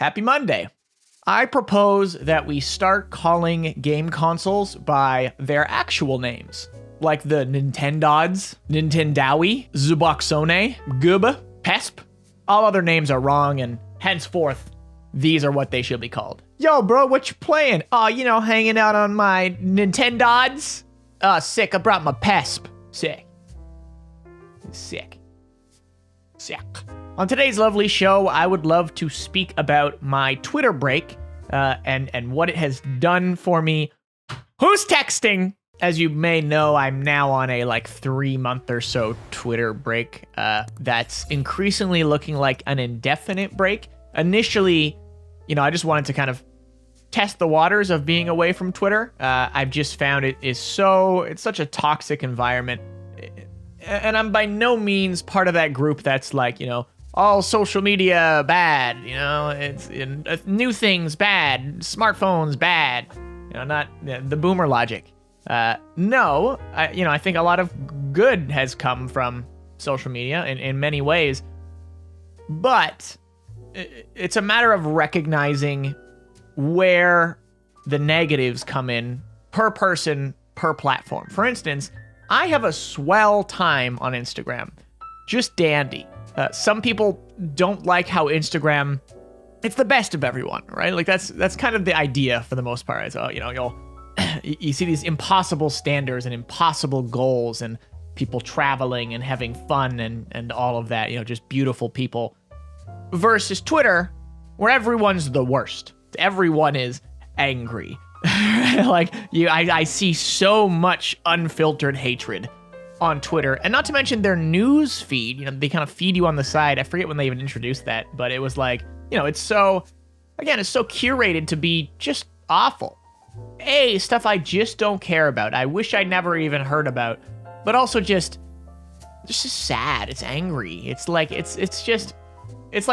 Happy Monday. I propose that we start calling game consoles by their actual names, like the Nintendods, Nintendowie, Zuboxone, Gooba, Pesp. All other names are wrong, and henceforth, these are what they should be called. Yo, bro, what you playing? Oh, hanging out on my Nintendods? Sick, I brought my Pesp. Sick. On today's lovely show, I would love to speak about my Twitter break and what it has done for me. Who's texting? As you may know, I'm now on a 3-month or so Twitter break that's increasingly looking like an indefinite break. Initially, I just wanted to kind of test the waters of being away from Twitter. I've just found it's such a toxic environment. And I'm by no means part of that group that's all social media bad, it's new things bad, smartphones bad, not the boomer logic. No, I think a lot of good has come from social media in many ways, but it's a matter of recognizing where the negatives come in per person, per platform. For instance, I have a swell time on Instagram, just dandy. Some people don't like how Instagram, it's the best of everyone, right? That's kind of the idea for the most part. It's, you see these impossible standards and impossible goals and people traveling and having fun and all of that, just beautiful people. Versus Twitter, where everyone's the worst. Everyone is angry. I see so much unfiltered hatred on Twitter, and not to mention their news feed. They kind of feed you on the side. I forget when they even introduced that, but it was it's so curated to be just awful. Stuff I just don't care about. I wish I never even heard about, but also just sad. It's angry. It's like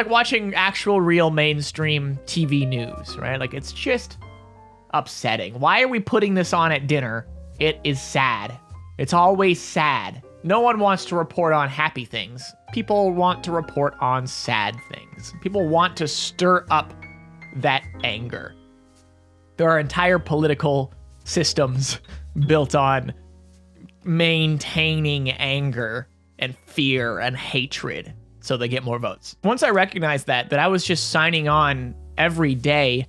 watching actual real mainstream TV news, right? It's just upsetting. Why are we putting this on at dinner? It is sad. It's always sad. No one wants to report on happy things. People want to report on sad things. People want to stir up that anger. There are entire political systems built on maintaining anger and fear and hatred so they get more votes. Once I recognized that I was just signing on every day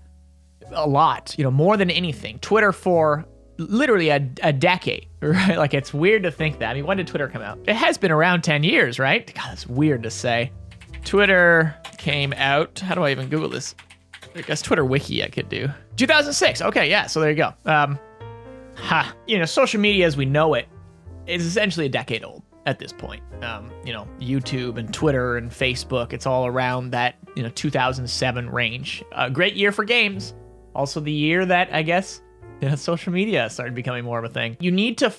a lot, more than anything. Twitter for literally a decade, right? It's weird to think that. I mean, when did Twitter come out? It has been around 10 years, right? God, that's weird to say. Twitter came out, how do I even Google this? I guess Twitter Wiki I could do. 2006, okay, yeah, so there you go. Social media as we know it is essentially a decade old at this point. YouTube and Twitter and Facebook, it's all around that, 2007 range. A great year for games. Also the year that, I guess, social media started becoming more of a thing. You need to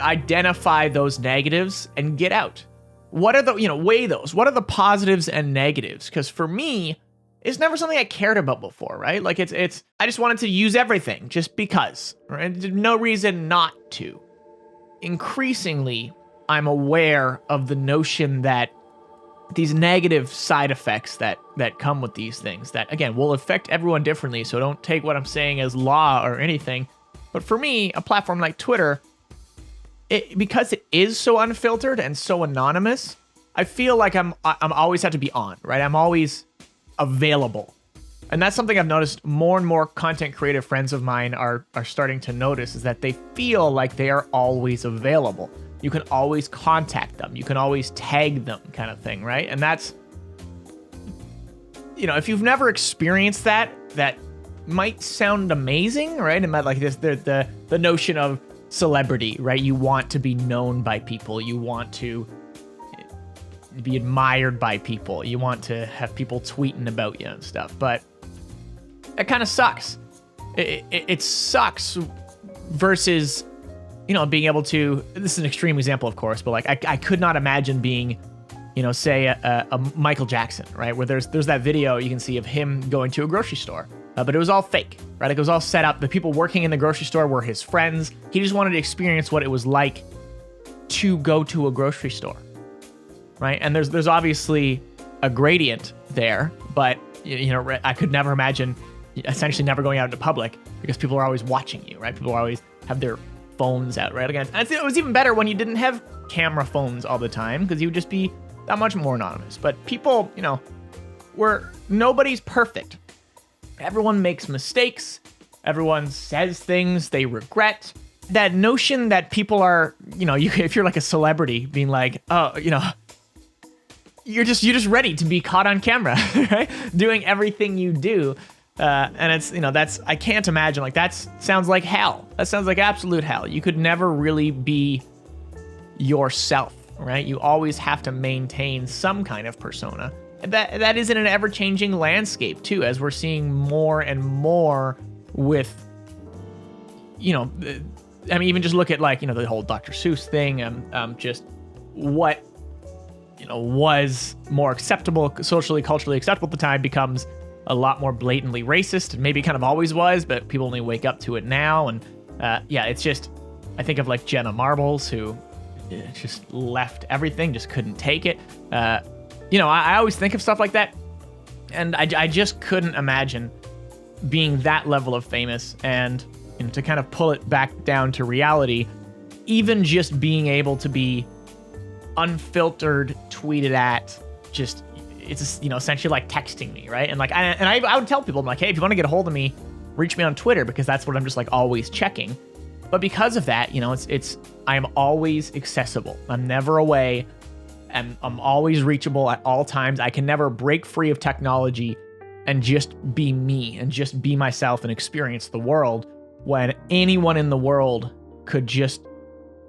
identify those negatives and get out. What are the, weigh those. What are the positives and negatives? Because for me, it's never something I cared about before, right? I just wanted to use everything just because, right? No reason not to. Increasingly, I'm aware of the notion that these negative side effects that come with these things that, again, will affect everyone differently, so don't take what I'm saying as law or anything. But for me, a platform like Twitter, because it is so unfiltered and so anonymous, I feel like I'm always have to be on, right? I'm always available. And that's something I've noticed more and more content creative friends of mine are starting to notice, is that they feel like they are always available. You can always contact them. You can always tag them, kind of thing, right? And that's, if you've never experienced that might sound amazing, right? It might the notion of celebrity, right? You want to be known by people. You want to be admired by people. You want to have people tweeting about you and stuff. But it kind of sucks. It sucks versus, being able to, this is an extreme example, of course, but I could not imagine being, say a Michael Jackson, right? Where there's that video you can see of him going to a grocery store, but it was all fake, right? It was all set up. The people working in the grocery store were his friends. He just wanted to experience what it was like to go to a grocery store, right? And there's obviously a gradient there, but I could never imagine essentially never going out into public because people are always watching you, right? People always have their phones out, right? Again, I think it was even better when you didn't have camera phones all the time because you would just be that much more anonymous. But people, nobody's perfect. Everyone makes mistakes. Everyone says things they regret. That notion that people are, if you're like a celebrity being like, oh, you're just ready to be caught on camera, right? Doing everything you do. And it's, I can't imagine, like, that sounds like hell. That sounds like absolute hell. You could never really be yourself, right? You always have to maintain some kind of persona. And that is in an ever-changing landscape, too, as we're seeing more and more with, even just look at, like, the whole Dr. Seuss thing, just what, was more acceptable, socially, culturally acceptable at the time becomes a lot more blatantly racist, and maybe kind of always was, but people only wake up to it now. And it's just, I think of like Jenna Marbles, who just left everything, just couldn't take it. I always think of stuff like that, and I just couldn't imagine being that level of famous, and to kind of pull it back down to reality, even just being able to be unfiltered, tweeted at, just, it's essentially like texting me, right? And like, I would tell people, I'm like, hey, if you want to get a hold of me, reach me on Twitter, because that's what I'm just like always checking. But because of that, I am always accessible. I'm never away, and I'm always reachable at all times. I can never break free of technology and just be me and just be myself and experience the world, when anyone in the world could just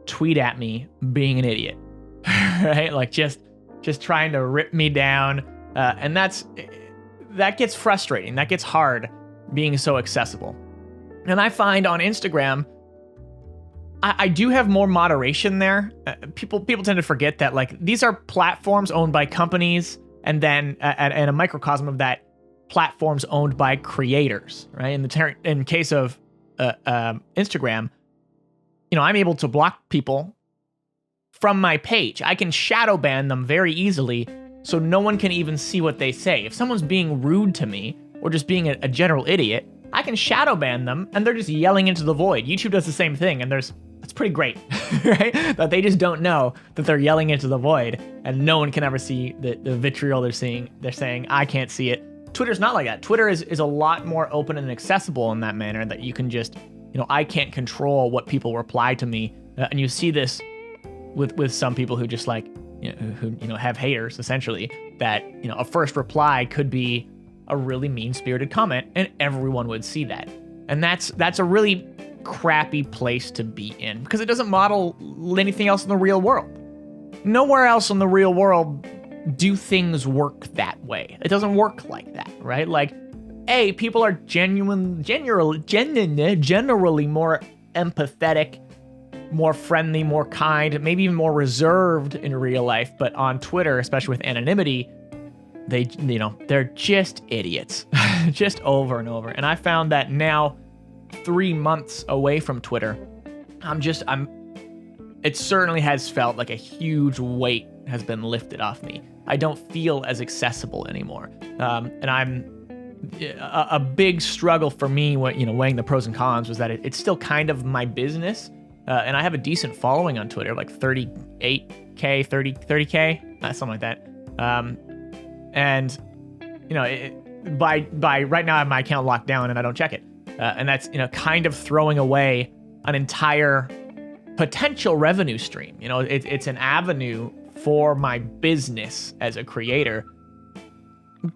tweet at me being an idiot, right? Like just trying to rip me down. And that gets frustrating. That gets hard being so accessible. And I find on Instagram, I do have more moderation there. People tend to forget that, like, these are platforms owned by companies, and then and a microcosm of that, platforms owned by creators, right? In case of Instagram, I'm able to block people from my page. I can shadow ban them very easily, so no one can even see what they say. If someone's being rude to me or just being a general idiot, I can shadow ban them, and they're just yelling into the void. YouTube does the same thing, and it's pretty great, right? That they just don't know that they're yelling into the void, and no one can ever see the vitriol they're seeing. They're saying, I can't see it. Twitter's not like that. Twitter is a lot more open and accessible in that manner, that you can just, I can't control what people reply to me. And you see this with some people who just like, who have haters, essentially, that, a first reply could be a really mean-spirited comment, and everyone would see that. And that's a really crappy place to be in, because it doesn't model anything else in the real world. Nowhere else in the real world do things work that way. It doesn't work like that, right? Like, people are generally more empathetic, more friendly, more kind, maybe even more reserved in real life. But on Twitter, especially with anonymity, they're just idiots, just over and over. And I found that now, 3 months away from Twitter, it certainly has felt like a huge weight has been lifted off me. I don't feel as accessible anymore. And a big struggle for me, weighing the pros and cons, was that it's still kind of my business. And I have a decent following on Twitter, like 38K, 30K, something like that. And by right now I have my account locked down and I don't check it. And that's, kind of throwing away an entire potential revenue stream. It's an avenue for my business as a creator.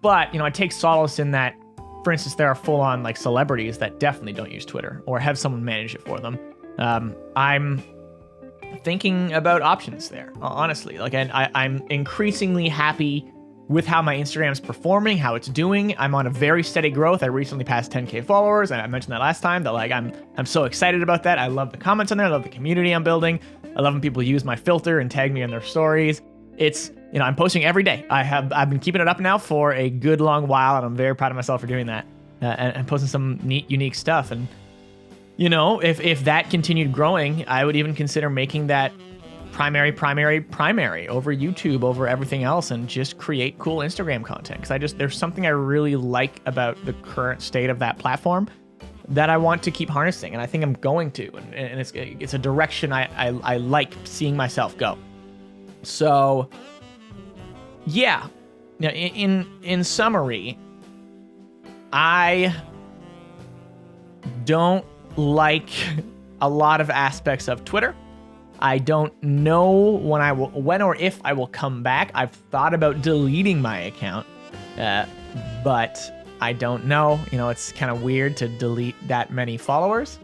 But, I take solace in that, for instance, there are full-on like celebrities that definitely don't use Twitter or have someone manage it for them. I'm thinking about options there, honestly. Like, and I'm increasingly happy with how my Instagram's performing, how it's doing. I'm on a very steady growth. I recently passed 10K followers, and I mentioned that last time, that like I'm so excited about that. I love the comments on there. I love the community I'm building. I love when people use my filter and tag me in their stories. It's, I'm posting every day. I've been keeping it up now for a good long while, and I'm very proud of myself for doing that, and posting some neat, unique stuff. And if that continued growing, I would even consider making that primary over YouTube, over everything else, and just create cool Instagram content. Because there's something I really like about the current state of that platform that I want to keep harnessing, and I think I'm going to, and it's a direction I like seeing myself go. So, yeah, in summary, I don't like a lot of aspects of Twitter. I don't know when or if I will come back. I've thought about deleting my account, but I don't know. It's kind of weird to delete that many followers.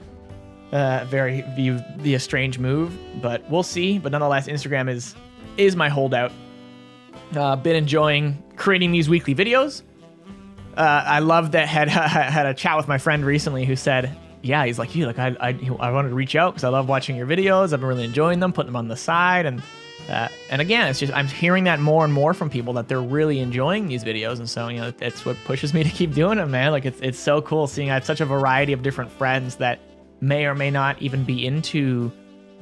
Be a strange move, but we'll see. But nonetheless, Instagram is my holdout. Been enjoying creating these weekly videos. I love that. Had a chat with my friend recently who said, yeah, he's like, I wanted to reach out because I love watching your videos. I've been really enjoying them, putting them on the side. And again, it's just, I'm hearing that more and more from people that they're really enjoying these videos. And so, it's what pushes me to keep doing them, man. Like, it's so cool seeing I have such a variety of different friends that may or may not even be into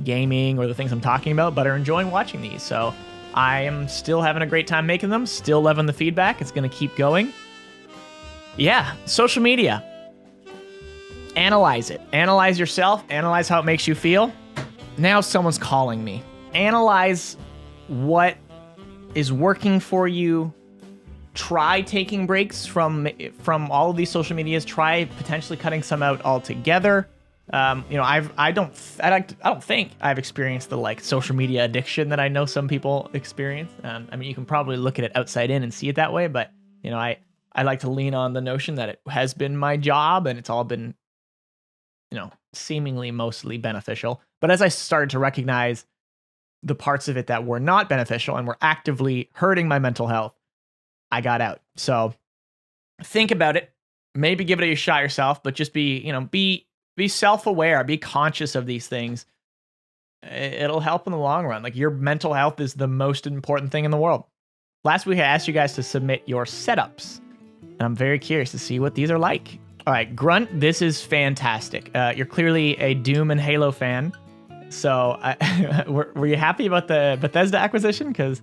gaming or the things I'm talking about, but are enjoying watching these. So I am still having a great time making them, still loving the feedback. It's going to keep going. Yeah, social media. Analyze it. Analyze yourself. Analyze how it makes you feel. Now someone's calling me. Analyze what is working for you. Try taking breaks from all of these social medias. Try potentially cutting some out altogether. I don't think I've experienced the social media addiction that I know some people experience. You can probably look at it outside in and see it that way, but I like to lean on the notion that it has been my job and it's all been seemingly mostly beneficial. But as I started to recognize the parts of it that were not beneficial and were actively hurting my mental health, I got out. So think about it. Maybe give it a shot yourself, but just be self-aware, be conscious of these things. It'll help in the long run. Your mental health is the most important thing in the world. Last week, I asked you guys to submit your setups, and I'm very curious to see what these are like. All right, Grunt, this is fantastic. You're clearly a Doom and Halo fan. So were you happy about the Bethesda acquisition? Because,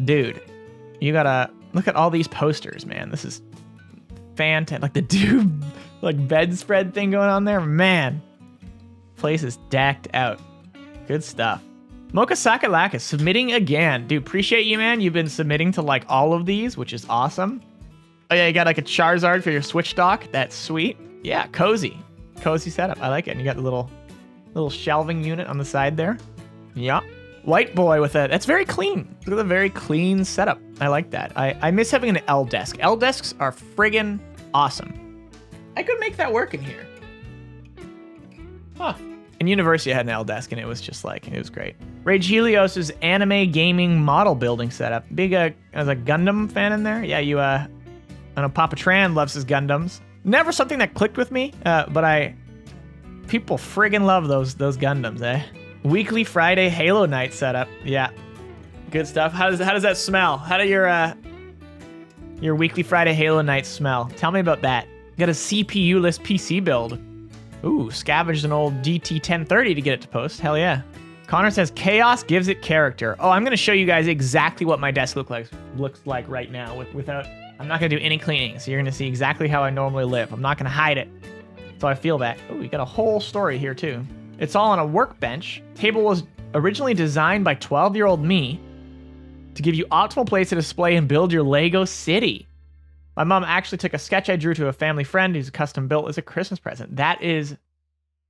dude, you gotta look at all these posters, man. This is fantastic. The Doom bedspread thing going on there, man. Place is decked out. Good stuff. Mocha Sakalaka submitting again. Dude, appreciate you, man. You've been submitting to all of these, which is awesome. Oh yeah, you got a Charizard for your Switch dock. That's sweet. Yeah, cozy setup. I like it. And you got the little shelving unit on the side there. Yeah. White boy with it. That's very clean. Look at the very clean setup. I like that. I miss having an L desk. L desks are friggin' awesome. I could make that work in here. Huh. In university, I had an L desk, and it was just it was great. Rage Helios' anime gaming model building setup. Big as a Gundam fan in there. Yeah, I know Papa Tran loves his Gundams. Never something that clicked with me, but people friggin' love those Gundams, eh? Weekly Friday Halo Night setup. Yeah, good stuff. How does that smell? How do your Weekly Friday Halo Night smell? Tell me about that. You got a CPU-less PC build. Ooh, scavenged an old GT 1030 to get it to post. Hell yeah. Connor says chaos gives it character. Oh, I'm gonna show you guys exactly what my desk looks like right now without. I'm not gonna do any cleaning, so you're gonna see exactly how I normally live. I'm not gonna hide it. So I feel that. Oh, we got a whole story here too. It's all on a workbench. Table was originally designed by 12-year-old me to give you optimal place to display and build your Lego city. My mom actually took a sketch I drew to a family friend who's custom built as a Christmas present. That is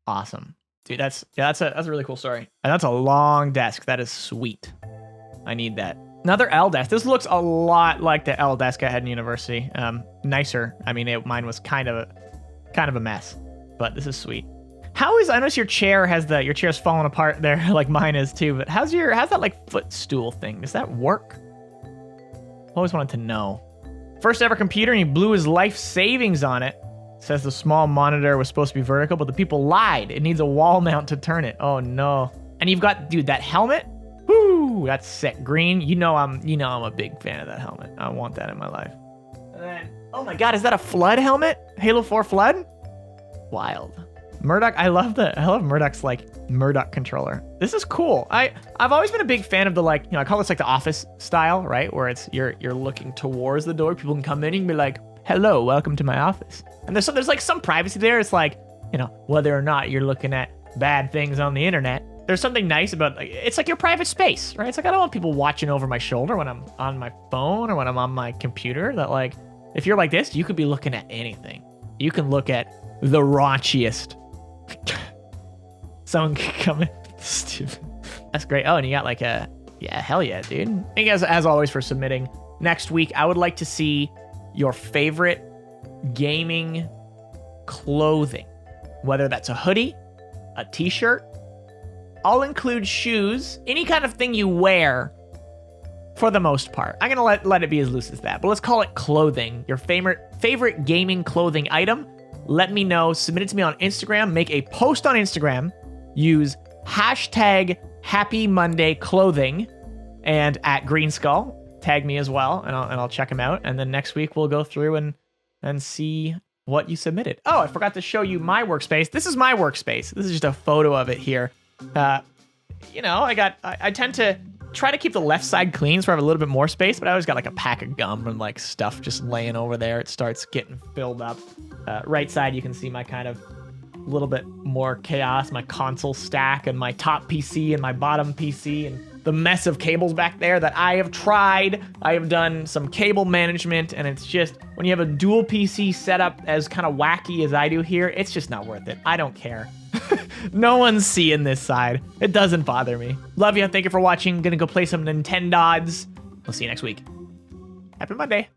awesome. Dude, that's a really cool story. And that's a long desk. That is sweet. I need that. Another L desk. This looks a lot like the L desk I had in university. Nicer. Mine was kind of a mess, but this is sweet. I notice your chair your chair's falling apart there like mine is too, but how's that footstool thing? Does that work? Always wanted to know. First ever computer, and he blew his life savings on it. Says the small monitor was supposed to be vertical, but the people lied. It needs a wall mount to turn it. Oh no. And you've got, dude, that helmet. Woo, that's sick. Green. I'm a big fan of that helmet. I want that in my life. And then, oh my God, is that a Flood helmet? Halo 4 Flood? Wild. Murdoch, I love Murdoch's Murdoch controller. This is cool. I've always been a big fan of the, like, I call this like the office style, right? Where it's you're looking towards the door. People can come in and be like, hello, welcome to my office. And there's like some privacy there. It's like, whether or not you're looking at bad things on the internet, there's something nice about, like, it's like your private space, right? It's like, I don't want people watching over my shoulder when I'm on my phone or when I'm on my computer. That, like, if you're like this, you could be looking at anything. You can look at the raunchiest. Someone can come in. Stupid. That's great. Oh, and you got like hell yeah, dude. Thank you guys, as always, for submitting. Next week, I would like to see your favorite gaming clothing, whether that's a hoodie, a t-shirt. I'll include shoes, any kind of thing you wear for the most part. I'm going to let it be as loose as that, but let's call it clothing. Your favorite gaming clothing item. Let me know. Submit it to me on Instagram. Make a post on Instagram. Use hashtag Happy Monday Clothing and at Greenskull. Tag me as well, and I'll check them out. And then next week we'll go through and see what you submitted. Oh, I forgot to show you my workspace. This is my workspace. This is just a photo of it here. I tend to try to keep the left side clean so I have a little bit more space, but I always got like a pack of gum and like stuff just laying over there. It starts getting filled up. Right side, you can see my kind of little bit more chaos, my console stack and my top PC and my bottom PC and the mess of cables back there that I have tried. I have done some cable management, and it's just, when you have a dual PC setup as kind of wacky as I do here, it's just not worth it. I don't care. No one's seeing this side. It doesn't bother me. Love you. Thank you for watching. Gonna go play some Nintendogs. We'll see you next week. Happy Monday.